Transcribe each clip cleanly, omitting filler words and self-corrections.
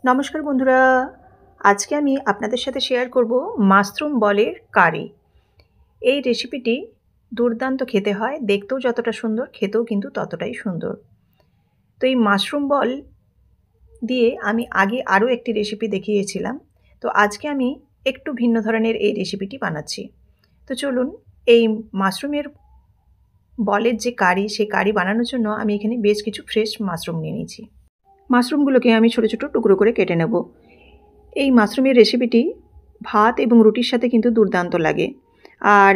নমস্কার বন্ধুরা, আজকে আমি আপনাদের সাথে শেয়ার করব মাশরুম বলের কারি। এই রেসিপিটি দুর্দান্ত খেতে হয়, দেখতেও যতটা সুন্দর খেতেও কিন্তু ততটাই সুন্দর। তো এই মাশরুম বল দিয়ে আমি আগে আরও একটি রেসিপি দেখিয়েছিলাম, তো আজকে আমি একটু ভিন্ন ধরনের এই রেসিপিটি বানাচ্ছি। তো চলুন, এই মাশরুমের বলের যে কারি, সেই কারি বানানোর জন্য আমি এখানে বেশ কিছু ফ্রেশ মাশরুম নিয়ে নিয়েছি। মাশরুমগুলোকে আমি ছোটো ছোটো টুকরো করে কেটে নেব। এই মাশরুমের রেসিপিটি ভাত এবং রুটির সাথে কিন্তু দুর্দান্ত লাগে। আর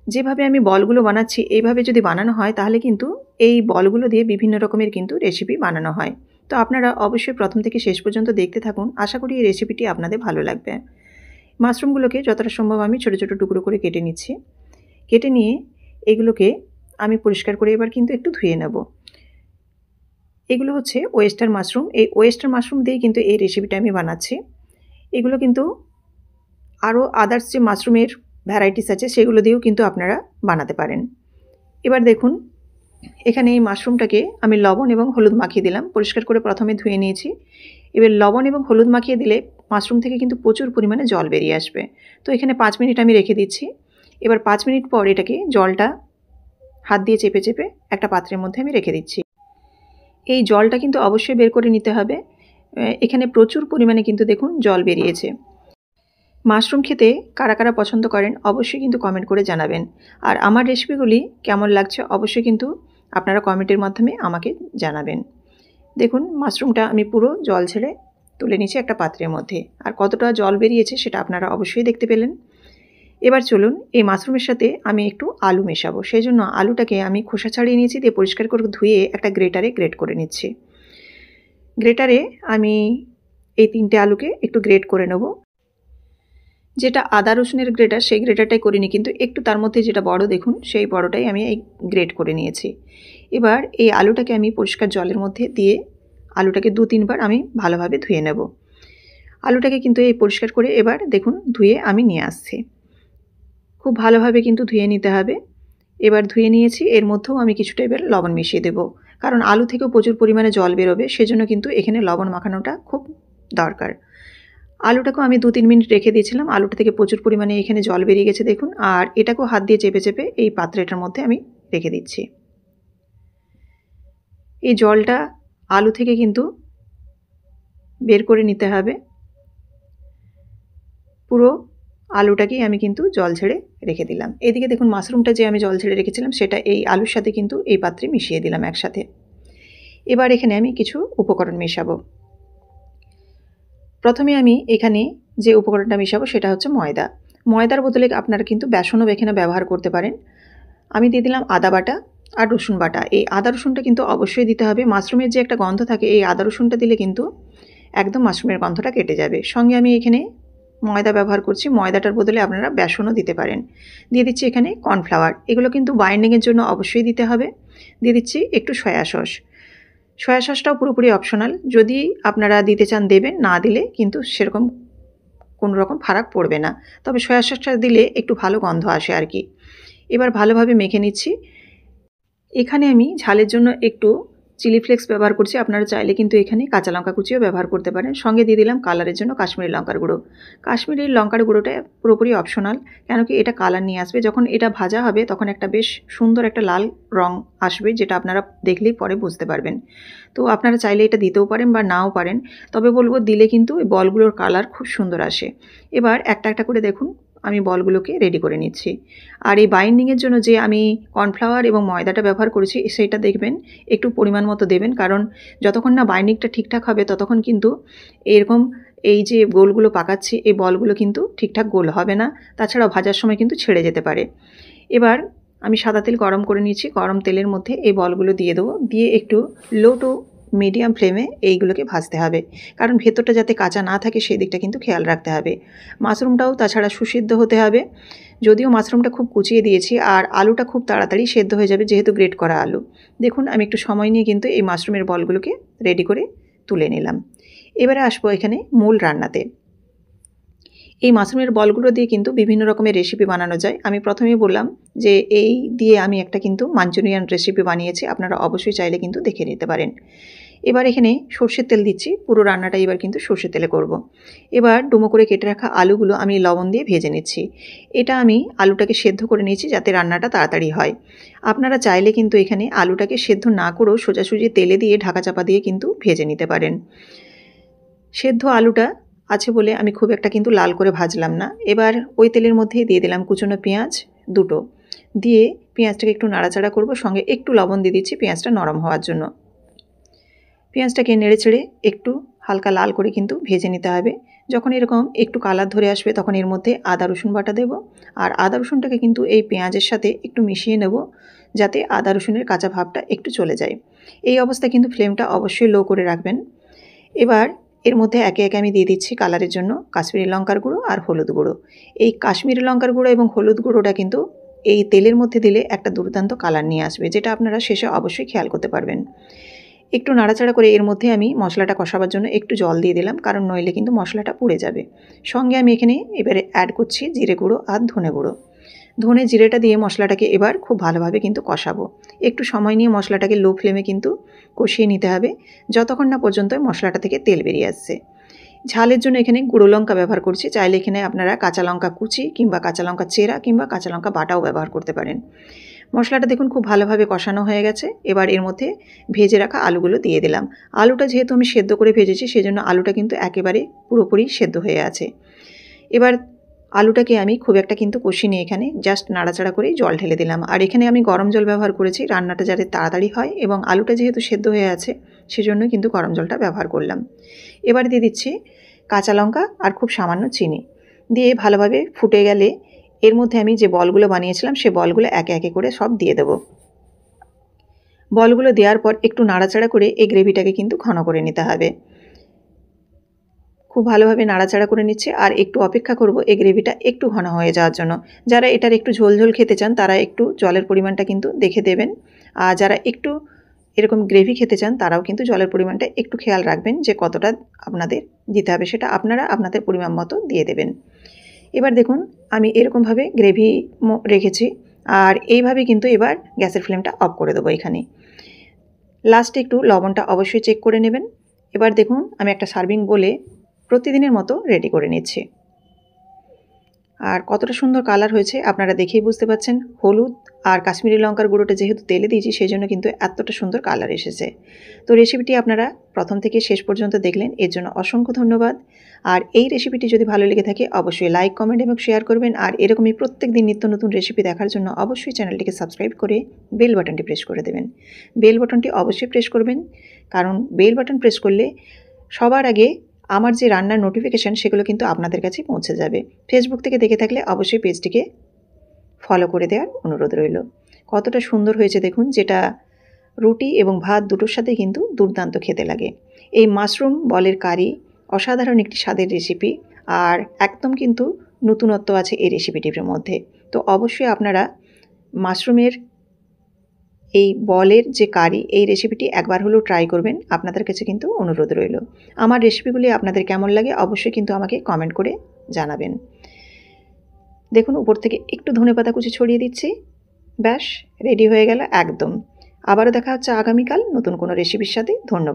যেভাবে আমি বলগুলো বানাচ্ছি এইভাবে যদি বানানো হয় তাহলে কিন্তু এই বলগুলো দিয়ে বিভিন্ন রকমের কিন্তু রেসিপি বানানো হয়। তো আপনারা অবশ্যই প্রথম থেকে শেষ পর্যন্ত দেখতে থাকুন, আশা করি এই রেসিপিটি আপনাদের ভালো লাগবে। মাশরুমগুলোকে যতটা সম্ভব আমি ছোটো ছোটো টুকরো করে কেটে নিচ্ছি। কেটে নিয়ে এগুলোকে আমি পরিষ্কার করে এবার কিন্তু একটু ধুয়ে নেব। এগুলো হচ্ছে ওয়েস্টার মাশরুম। এই ওয়েস্টার মাশরুম দিয়েই কিন্তু এই রেসিপিটা আমি বানাচ্ছি। এগুলো কিন্তু আরও আদার্স যে মাশরুমের ভ্যারাইটিস আছে সেগুলো দিয়েও কিন্তু আপনারা বানাতে পারেন। এবার দেখুন, এখানে এই মাশরুমটাকে আমি লবণ এবং হলুদ মাখিয়ে দিলাম। পরিষ্কার করে প্রথমে ধুয়ে নিয়েছি। এবার লবণ এবং হলুদ মাখিয়ে দিলে মাশরুম থেকে কিন্তু প্রচুর পরিমাণে জল বেরিয়ে আসবে। তো এখানে 5 মিনিট আমি রেখে দিচ্ছি। এবার 5 মিনিট পর এটাকে জলটা হাত দিয়ে চেপে চেপে একটা পাত্রের মধ্যে আমি রেখে দিচ্ছি। এই জলটা কিন্তু অবশ্যই বের করে নিতে হবে। এখানে প্রচুর পরিমাণে কিন্তু দেখুন জল বেরিয়েছে। মাশরুম খেতে কারা কারা পছন্দ করেন অবশ্যই কিন্তু কমেন্ট করে জানাবেন। আর আমার রেসিপিগুলি কেমন লাগছে অবশ্যই কিন্তু আপনারা কমেন্টের মাধ্যমে আমাকে জানাবেন। দেখুন, মাশরুমটা আমি পুরো জল ছেড়ে তুলে নিয়েছি একটা পাত্রের মধ্যে। আর কতটা জল বেরিয়েছে সেটা আপনারা অবশ্যই দেখতে পেলেন। এবার চলুন, এই মাশরুমের সাথে আমি একটু আলু মেশাবো। সেই জন্য আলুটাকে আমি খোসা ছাড়িয়ে নিয়েছি, দিয়ে পরিষ্কার করে ধুয়ে একটা গ্রেটারে গ্রেট করে নিচ্ছি। গ্রেটারে আমি এই 3টে আলুকে একটু গ্রেট করে নেব। যেটা আদা রসুনের গ্রেটার সেই গ্রেটারটাই করিনি, কিন্তু একটু তার মধ্যে যেটা বড় দেখুন সেই বড়টাই আমি এই গ্রেট করে নিয়েছি। এবার এই আলুটাকে আমি পরিষ্কার জলের মধ্যে দিয়ে আলুটাকে 2-3 বার আমি ভালোভাবে ধুয়ে নেব। আলুটাকে কিন্তু এই পরিষ্কার করে এবার দেখুন ধুয়ে আমি নিয়ে আসছি। খুব ভালোভাবে কিন্তু ধুয়ে নিতে হবে। এবার ধুয়ে নিয়েছি, এর মধ্যেও আমি কিছুটা এবার লবণ মিশিয়ে দেব, কারণ আলু থেকেও প্রচুর পরিমাণে জল বেরোবে, সেজন্য কিন্তু এখানে লবণ মাখানোটা খুব দরকার। আলুটাকেও আমি 2-3 মিনিট রেখে দিয়েছিলাম। আলুটা থেকে প্রচুর পরিমাণে এখানে জল বেরিয়ে গেছে দেখুন। আর এটাকেও হাত দিয়ে চেপে চেপে এই পাত্রটার মধ্যে আমি রেখে দিচ্ছি। এই জলটা আলু থেকে কিন্তু বের করে নিতে হবে। পুরো আলুটাকেই আমি কিন্তু জল ছেড়ে রেখে দিলাম। এদিকে দেখুন, মাশরুমটা যে আমি জল ছেড়ে রেখেছিলাম সেটা এই আলুর সাথে কিন্তু এই পাত্রে মিশিয়ে দিলাম একসাথে। এবার এখানে আমি কিছু উপকরণ মেশাবো। প্রথমে আমি এখানে যে উপকরণটা মেশাবো সেটা হচ্ছে ময়দা। ময়দার বদলে আপনারা কিন্তু বেসনও এখানে ব্যবহার করতে পারেন। আমি দিয়ে দিলাম আদা বাটা আর রসুন বাটা। এই আদা রসুনটা কিন্তু অবশ্যই দিতে হবে। মাশরুমের যে একটা গন্ধ থাকে, এই আদা রসুনটা দিলে কিন্তু একদম মাশরুমের গন্ধটা কেটে যাবে। সঙ্গে আমি এখানে ময়দা ব্যবহার করছি, ময়দাটার বদলে আপনারা বেসনও দিতে পারেন। দিয়ে দিচ্ছি এখানে কর্নফ্লাওয়ার, এগুলো কিন্তু বাইন্ডিংয়ের জন্য অবশ্যই দিতে হবে। দিয়ে দিচ্ছি একটু সয়া সস। সয়া সসটাও পুরোপুরি অপশনাল, যদি আপনারা দিতে চান দেবেন, না দিলে কিন্তু সেরকম কোনো রকম ফারাক পড়বে না। তবে সয়া সসটা দিলে একটু ভালো গন্ধ আসে আর কি। এবার ভালোভাবে মেখে নিচ্ছি। এখানে আমি ঝালের জন্য একটু চিলি ফ্লেক্স ব্যবহার করছি, আপনারা চাইলে কিন্তু এখানে কাঁচা লঙ্কা কুচিও ব্যবহার করতে পারেন। সঙ্গে দিয়ে দিলাম কালারের জন্য কাশ্মীরি লঙ্কার গুঁড়ো। কাশ্মীরি লঙ্কার গুঁড়োটা পুরোপুরি অপশনাল, কেন কি এটা কালার নিয়ে আসবে। যখন এটা ভাজা হবে তখন একটা বেশ সুন্দর একটা লাল রং আসবে, যেটা আপনারা দেখলেই পরে বুঝতে পারবেন। তো আপনারা চাইলে এটা দিতেও পারেন বা নাও পারেন, তবে বলবো দিলে কিন্তু এই বলগুলোর কালার খুব সুন্দর আসে। এবার একটা একটা করে দেখুন আমি বলগুলোকে রেডি করে নিচ্ছি। আর এই বাইন্ডিংয়ের জন্য যে আমি কর্নফ্লাওয়ার এবং ময়দাটা ব্যবহার করেছি সেটা দেখবেন একটু পরিমাণ মতো দেবেন, কারণ যতক্ষণ না বাইন্ডিংটা ঠিকঠাক হবে ততক্ষণ কিন্তু এরকম এই যে গোলগুলো পাকাচ্ছি এই বলগুলো কিন্তু ঠিকঠাক গোল হবে না, তাছাড়াও ভাজার সময় কিন্তু ছেড়ে যেতে পারে। এবার আমি সাদা তেল গরম করে নিয়েছি, গরম তেলের মধ্যে এই বলগুলো দিয়ে দেবো, দিয়ে একটু লো টু মিডিয়াম ফ্লেমে এইগুলোকে ভাজতে হবে, কারণ ভেতরটা যাতে কাঁচা না থাকে সেই দিকটা কিন্তু খেয়াল রাখতে হবে। মাশরুমটাও তাছাড়া সুসিদ্ধ হতে হবে। যদিও মাশরুমটা খুব কুচিয়ে দিয়েছি আর আলুটা খুব তাড়াতাড়ি সেদ্ধ হয়ে যাবে যেহেতু গ্রেট করা আলু। দেখুন আমি একটু সময় নিয়ে কিন্তু এই মাশরুমের বলগুলোকে রেডি করে তুলে নিলাম। এবারে আসবো এখানে মূল রান্নাতে। এই মাশরুমের বলগুলো দিয়ে কিন্তু বিভিন্ন রকমের রেসিপি বানানো যায়। আমি প্রথমেই বললাম যে এই দিয়ে আমি একটা কিন্তু মাঞ্চুরিয়ান রেসিপি বানিয়েছি, আপনারা অবশ্যই চাইলে কিন্তু দেখে নিতে পারেন। এবার এখানে সর্ষের তেল দিচ্ছি, পুরো রান্নাটা এবার কিন্তু সর্ষের তেলে করব। এবার ডুমো করে কেটে রাখা আলুগুলো আমি লবণ দিয়ে ভেজে নিচ্ছি। এটা আমি আলুটাকে সেদ্ধ করে নিয়েছি যাতে রান্নাটা তাড়াতাড়ি হয়। আপনারা চাইলে কিন্তু এখানে আলুটাকে সেদ্ধ না করেও সোজাসুজি তেলে দিয়ে ঢাকা চাপা দিয়ে কিন্তু ভেজে নিতে পারেন। সেদ্ধ আলুটা আছে বলে আমি খুব একটা কিন্তু লাল করে ভাজলাম না। এবার ওই তেলের মধ্যেই দিয়ে দিলাম কুচনো পেঁয়াজ দুটো, দিয়ে পেঁয়াজটাকে একটু নাড়াচাড়া করব, সঙ্গে একটু লবণ দিয়ে দিচ্ছি পেঁয়াজটা নরম হওয়ার জন্য। পেঁয়াজটাকে নেড়েচেড়ে একটু হালকা লাল করে কিন্তু ভেজে নিতে হবে। যখন এরকম একটু কালার ধরে আসবে তখন এর মধ্যে আদা রসুন বাটা দেব, আর আদা রসুনটাকে কিন্তু এই পেঁয়াজের সাথে একটু মিশিয়ে নেব যাতে আদা রসুনের কাঁচা ভাবটা একটু চলে যায়। এই অবস্থায় কিন্তু ফ্লেমটা অবশ্যই লো করে রাখবেন। এবার এর মধ্যে একে একে আমি দিয়ে দিচ্ছি কালারের জন্য কাশ্মীরি লঙ্কার গুঁড়ো আর হলুদ গুঁড়ো। এই কাশ্মীরি লঙ্কার গুঁড়ো এবং হলুদ গুঁড়োটা কিন্তু এই তেলের মধ্যে দিলে একটা দুর্দান্ত কালার নিয়ে আসবে, যেটা আপনারা শেষে অবশ্যই খেয়াল করতে পারবেন। একটু নাড়াচাড়া করে এর মধ্যে আমি মশলাটা কষাবার জন্য একটু জল দিয়ে দিলাম, কারণ নইলে কিন্তু মশলাটা পুড়ে যাবে। সঙ্গে আমি এখানে এবারে অ্যাড করছি জিরে গুঁড়ো আর ধনে গুঁড়ো। ধনে জিরেটা দিয়ে মশলাটাকে এবার খুব ভালোভাবে কিন্তু কষাবো। একটু সময় নিয়ে মশলাটাকে লো ফ্লেমে কিন্তু কষিয়ে নিতে হবে যতক্ষণ না পর্যন্ত মশলাটা থেকে তেল বেরিয়ে আসছে। ঝালের জন্য এখানে গুঁড়ো লঙ্কা ব্যবহার করছি, চাইলে এখানে আপনারা কাঁচা লঙ্কা কুচি কিংবা কাঁচা লঙ্কা চেরা কিংবা কাঁচা লঙ্কা বাটাও ব্যবহার করতে পারেন। মশলাটা দেখুন খুব ভালোভাবে কষানো হয়ে গেছে। এবার এর মধ্যে ভেজে রাখা আলুগুলো দিয়ে দিলাম। আলুটা যেহেতু আমি সেদ্ধ করে ভেজেছি সেজন্য আলুটা কিন্তু একেবারে পুরোপুরি সেদ্ধ হয়ে আছে। এবার আলুটাকে আমি খুব একটা কিন্তু কষিয়ে এখানে জাস্ট নাড়াচাড়া করেই জল ঢেলে দিলাম। আর এখানে আমি গরম জল ব্যবহার করেছি রান্নাটা যাতে তাড়াতাড়ি হয়, এবং আলুটা যেহেতু সেদ্ধ হয়ে আছে সেজন্যই কিন্তু গরম জলটা ব্যবহার করলাম। এবার দিয়ে দিচ্ছি কাঁচা লঙ্কা আর খুব সামান্য চিনি দিয়ে ভালোভাবে ফুটে গেলে এর মধ্যে আমি যে বলগুলো বানিয়েছিলাম সে বলগুলো একে একে করে সব দিয়ে দেব। বলগুলো দেওয়ার পর একটু নাড়াচাড়া করে এই গ্রেভিটাকে কিন্তু ঘন করে নিতে হবে। খুব ভালোভাবে নাড়াচাড়া করে নিচ্ছে আর একটু অপেক্ষা করব এই গ্রেভিটা একটু ঘন হয়ে যাওয়ার জন্য। যারা এটার একটু ঝোল ঝোল খেতে চান তারা একটু জলের পরিমাণটা কিন্তু দেখে দেবেন, আর যারা একটু এরকম গ্রেভি খেতে চান তারাও কিন্তু জলের পরিমাণটা একটু খেয়াল রাখবেন যে কতটা আপনাদের দিতে হবে, সেটা আপনারা আপনাদের পরিমাণ মতো দিয়ে দেবেন। এবার দেখুন আমি এরকমভাবে গ্রেভি রেখেছি, আর এইভাবে কিন্তু এবার গ্যাসের ফ্লেমটা অফ করে দেবো। এখানে লাস্টে একটু লবণটা অবশ্যই চেক করে নেবেন। এবার দেখুন আমি একটা সার্ভিং বলে প্রতিদিনের মতো রেডি করে নিচ্ছি। আর কতটা সুন্দর কালার হয়েছে আপনারা দেখেই বুঝতে পাচ্ছেন। হলুদ আর কাশ্মীরি লঙ্কার গুঁড়োটা যেহেতু তেলে দিয়েছি সেই জন্য কিন্তু এতটা সুন্দর কালার এসেছে। তো রেসিপিটি আপনারা প্রথম থেকে শেষ পর্যন্ত দেখলেন, এর জন্য অসংখ্য ধন্যবাদ। আর এই রেসিপিটি যদি ভালো লেগে থাকে অবশ্যই লাইক, কমেন্ট এবং শেয়ার করবেন। আর এরকমই প্রত্যেক দিন নিত্য নতুন রেসিপি দেখার জন্য অবশ্যই চ্যানেলটিকে সাবস্ক্রাইব করে বেল বাটনটি প্রেস করে দেবেন। বেল বাটনটি অবশ্যই প্রেস করবেন, কারণ বেল বাটন প্রেস করলে সবার আগে আমার যে রান্নার নোটিফিকেশান সেগুলো কিন্তু আপনাদের কাছে পৌঁছে যাবে। ফেসবুক থেকে দেখে থাকলে অবশ্যই পেজটিকে ফলো করে দেওয়ার অনুরোধ রইল। কতটা সুন্দর হয়েছে দেখুন, যেটা রুটি এবং ভাত দুটোর সাথে কিন্তু দুর্দান্ত খেতে লাগে। এই মাশরুম বলের কারি অসাধারণ একটি স্বাদের রেসিপি, আর একদম কিন্তু নতুনত্ব আছে এই রেসিপিটির মধ্যে। তো অবশ্যই আপনারা মাশরুমের এই বলের যে কারি এই রেসিপিটি একবার হলেও ট্রাই করবেন, আপনাদের কাছে কিন্তু অনুরোধ রইল। আমার রেসিপিগুলি আপনাদের কেমন লাগে অবশ্যই কিন্তু আমাকে কমেন্ট করে জানাবেন। দেখুন উপর থেকে একটু ধনেপাতা কুচি ছড়িয়ে দিচ্ছি, ব্যাস রেডি হয়ে গেল একদম। আবারও দেখা হচ্ছে আগামীকাল নতুন কোনো রেসিপির সাথে। ধন্যবাদ।